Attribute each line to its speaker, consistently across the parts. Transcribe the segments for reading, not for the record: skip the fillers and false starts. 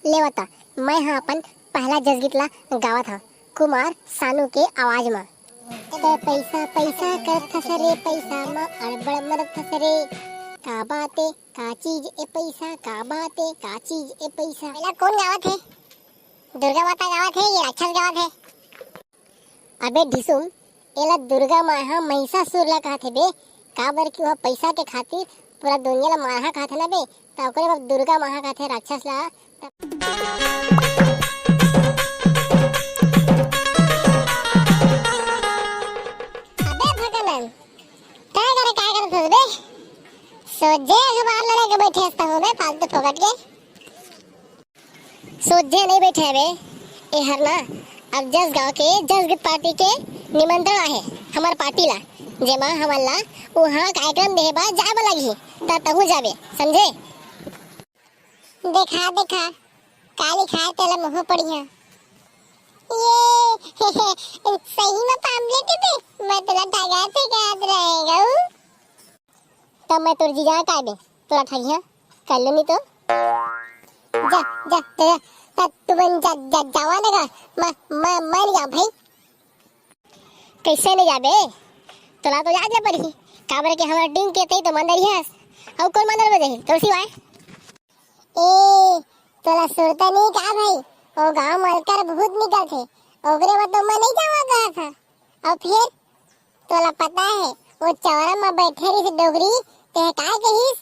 Speaker 1: ले बता मैं हाँ अपन पहला जज गीतला गावत हा कुमार सानू के आवाज में। तो पैसा पैसा करत हस रे पैसा में अड़बड़ मरत हस रे का बाते का चीज ए पैसा का बाते का चीज ए पैसा। पहला कौन गावत है? दुर्गा माता गावत है ये राक्षस गावत है? अबे ढिसुम एला दुर्गा माँ महिषासुर ला कहत है बे। का बर की वह पैसा के खातिर पूरा दुनिया ला मारहा कहत है ना बे। तो ओकरे बाद दुर्गा माँ कहत है राक्षस ला। अबे भगवान काय करत हो बे? सोचे अखबार लड़े के बैठे हस्ता हो बे फालतू पकड़ के। सोचे नहीं बैठे है बे ए हरना। अब जस गांव के जस गीत पार्टी के निमंत्रण आहे हमार पार्टी ला जेमा हमला वहाँ कार्यक्रम देहे बा जाए बा लगी ता तहु जाबे समझे। देखा देखा काली खाए तेला मुंह पड़िया ये सही में पामलेट बे। मैं तेरा ठगा थे याद रहेगा तब मैं तोर जीजा का बे तोरा ठगिया कर लो नहीं तो जा जा तेरा तू बन जा जा जावा लगा मैं नहीं जा भाई। कैसे नहीं जाबे तोला तो जा पड़ी काबर के हमारा टीम के तई तो मंदर ही हस और कौन मंदर बजे तो सिवाय ए तोला सुरता नहीं का भाई। ओ गांव मलकर बहुत निकल थे ओकरे में तो मैं नहीं जावा कहा था। और फिर तोला पता है वो चौरा में बैठे रही डोगरी ते काय कहिस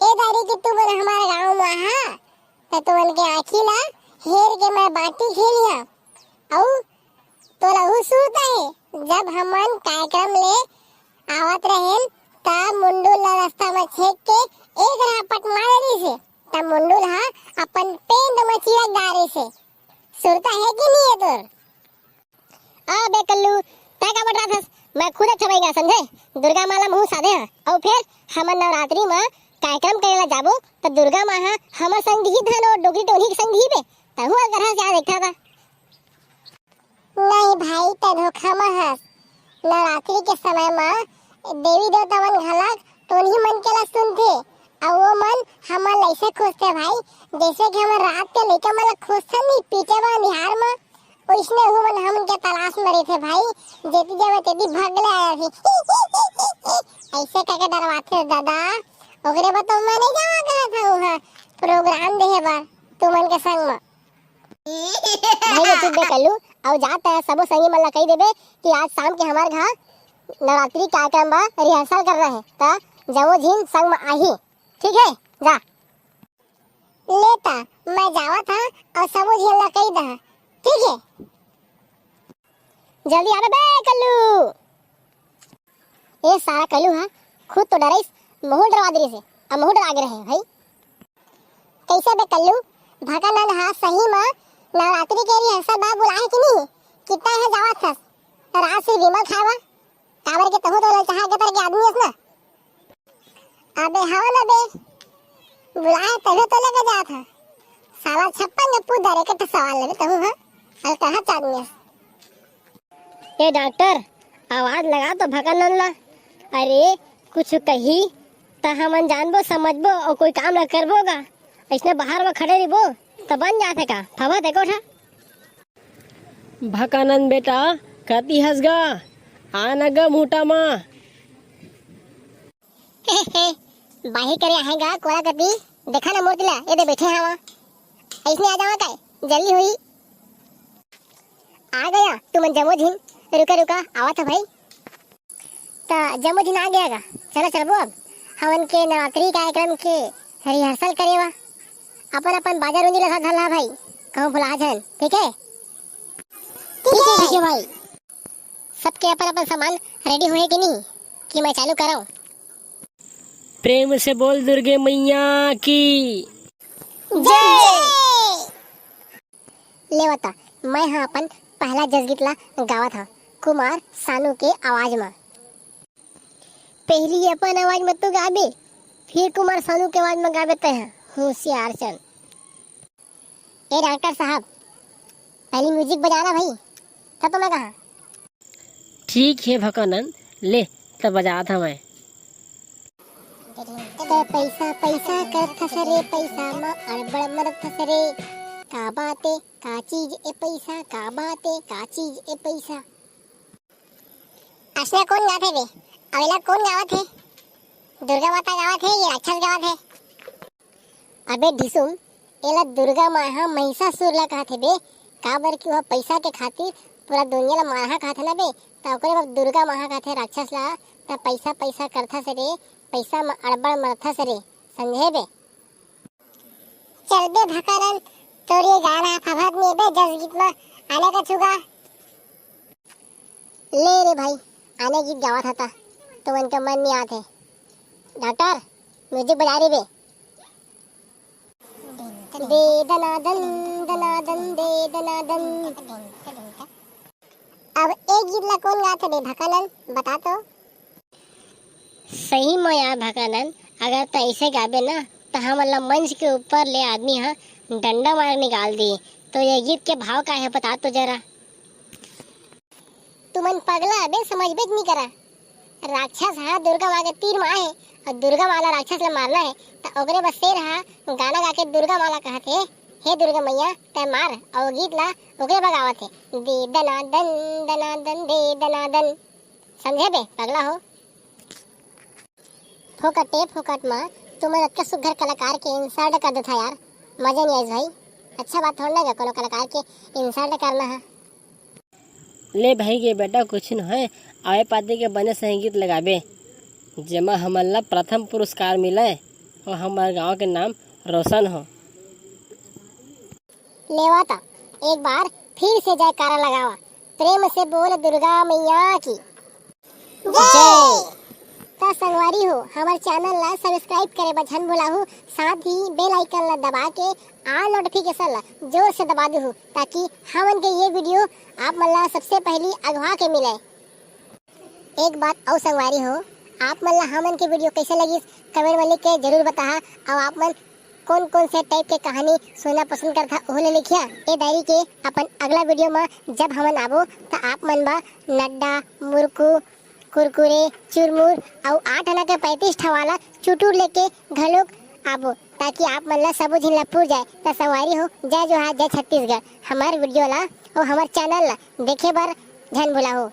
Speaker 1: ए दारी की तू बन हमारे गांव में हां तो तू उनके आखी ला हेर के मैं बाटी खेलिया। और तोला हु सुरता है जब हमन कार्यक्रम ले आवत रहेन ता मुंडुल ला रास्ता में छेक के एक रापट मारे से ता मुंडुल हा अपन पेंड में चिरक डारे से सुरता है कि नहीं है तोर? आ बे कल्लू ता का बट रहा था मैं खुद ठबैगा समझे। दुर्गा माला मुंह साधे और फिर हमन नवरात्रि में कार्यक्रम करेला जाबो तो दुर्गा माँ हमर संग ही धन और डोगरी टोनी के संग ही बे तहु अगर हस याद देखा था। नहीं भाई त धोखा में हस नवरात्रि के समय में देवी देवता मन घलक तो उन्हीं मन के ला सुनथे और वो मन हमन ऐसे खोजते भाई जैसे कि हमन रात के लेके मन खोजते नहीं पीछे बा बिहार में उसने वो मन हम के तलाश में रहे थे भाई जेती जब तेती भागले आया थी ऐसे करके डरवाते दादा। ओकरे बा तो मैं नहीं जावा कहा था वहां प्रोग्राम देहे बा तू मन के संग में भाई चुप बे कल्लू और जाता है सबो संगी मन ला कह देबे कि आज शाम के हमारे घर नवरात्रि कार्यक्रम बा रिहर्सल कर रहे हैं ता जवो झीन संग में आही ठीक है जा लेता मैं जावा था और सबो झीन ला कह दा ठीक है जल्दी आ बे कल्लू। ये सारा कल्लू हां खुद तो डराइस मोहन डरवा दे से अब मोहन डरा रहे हैं भाई। कैसे बे कल्लू भगवान हां सही में नवरात्रि के रिहर्सल बा बुलाए कि नहीं कितना है जावा था रात से विमल खावा काबर के तहु तो चाहा के तर के आदमी है ना। अबे हाँ ना बे बुलाए तभी तो लेके जा था साला 56 ने पूछ दरे के सवाल ले तहु हां और कहां आदमी है। ए डॉक्टर आवाज लगा तो भगवान ला अरे कुछ कही ता हमन जानबो समझबो और कोई काम न करबोगा इसने बाहर में खड़े रहिबो तो बन जाते का फवा देखो ठा।
Speaker 2: भकानंद बेटा कती हंसगा आना ग मोटा माँ
Speaker 1: बाही करे आएगा कोला कती देखा ना मोतिला ये दे बैठे हवा ऐसने आ जावा काय जल्दी हुई आ गया तुम जमो दिन रुका रुका आवा था भाई ता जमो दिन आ गया का चलो चलो अब हवन के नवरात्रि कार्यक्रम के रिहर्सल करेवा अपन अपन बाजार उंजी लगा धला भाई कहूं भुला जान ठीक है ठीक है भाई सबके अपन अपन सामान रेडी हुए कि नहीं कि मैं चालू कराऊं?
Speaker 2: प्रेम से बोल दुर्गे मैया की
Speaker 1: जय। ले बता मैं हाँ अपन पहला जज गीतला गावा था कुमार सानू के आवाज में। पहली अपन आवाज में तो गाबे फिर कुमार सानू के आवाज में गाबे ते हैं होशियार चल। ए डॉक्टर साहब पहली म्यूजिक बजाना भाई तब तो मैं कहा
Speaker 2: ठीक है भकानंद ले तब बजा था मैं।
Speaker 1: पैसा पैसा करत हस रे पैसा में अड़बड़ मरत हस रे का बाते का चीज ए पैसा, का बाते का चीज ए पैसा। असला कोण गात है बे? अवेला कोण गावत है? दुर्गा माता गावत है या राक्षस गावत है? अबे ढिसुम, एला दुर्गा माँ महिषासुर ला कहत है बे। काबर कि वह पैसा के खातिर पूरा दुनिया ला मारहा कहत है ना बे, त ओकरे बाद दुर्गा माँ कहत है राक्षस ला। त पैसा पैसा करथा से रे, पैसा में अड़बड़ मरथा से रे, समझे बे? चल बे भकारन, तोर ये गाना फभत में बे जस गीत में आने का छुगा। ले रे भाई, आने गीत गावत था तो उनका मन नहीं आते। डॉक्टर म्यूजिक बजा रही बे। दे दनादन दनादन दे दनादन। अब एक गीत ला कौन गाते बे भकानन, बता तो।
Speaker 2: सही में यार भकानन, अगर तो ऐसे गाबे ना तो हम अल्लाह मंच के ऊपर ले आदमी हाँ डंडा मार निकाल दी। तो ये गीत के भाव का है बता तो जरा।
Speaker 1: तुमन पगला बे, समझ बे नहीं करा। राक्षस हाँ दुर्गा माँ के तीर माँ है और दुर्गा माला राक्षस ला मारना है तो ओकरे बस शेर हाँ गाना गा के दुर्गा माला कहते हे दुर्गा मैया तय मार, और गीत ला ओकरे बगावत है दे दनादन दनादन दे दनादन। समझे बे पगला हो? फोकटे फोकट माँ तुम्हें रख के सुघर कलाकार के इंसल्ट कर देता यार, मजा नहीं आई भाई। अच्छा बात थोड़ा ना कोनो कलाकार के इंसल्ट करना है।
Speaker 2: ले भाई के बेटा कुछ न है, आए पाते के बने संगीत लगाबे जेमा हमला प्रथम पुरस्कार मिले और हमारे गांव के नाम रोशन हो।
Speaker 1: लेवा था एक बार फिर से जयकारा लगावा, प्रेम से बोल दुर्गा मैया की जय। ता संगवारी हो हमारे चैनल ला सब्सक्राइब करे बछन भुलाहू, साथ ही बेल आइकन ला दबा के ऑल नोटिफिकेशन ला जोर से दबा दू ताकि हमन के ये वीडियो आप मन ला सबसे पहली अगवा के मिले। एक बात और संगवारी हो, आप मन ला हमन के वीडियो कैसे लगी कमेंट में लिख के जरूर बताहा। और आप मन कौन कौन से टाइप के कहानी सुनना पसंद करता ओले लिखिया। ये डायरी के अपन अगला वीडियो में जब हमन आबो तो आप मन बा नड्डा मुरकू कुरकुरे चुरमुर और 8 आना के 35 ठवाला चुटूर लेके घलोक आबो ताकि आप मन ला सब झिल्ला पूर जाए। तो सवारी हो जय जोहार जय छत्तीसगढ़। हमार वीडियो ला और हमार चैनल ला देखे बर झन भुला हो।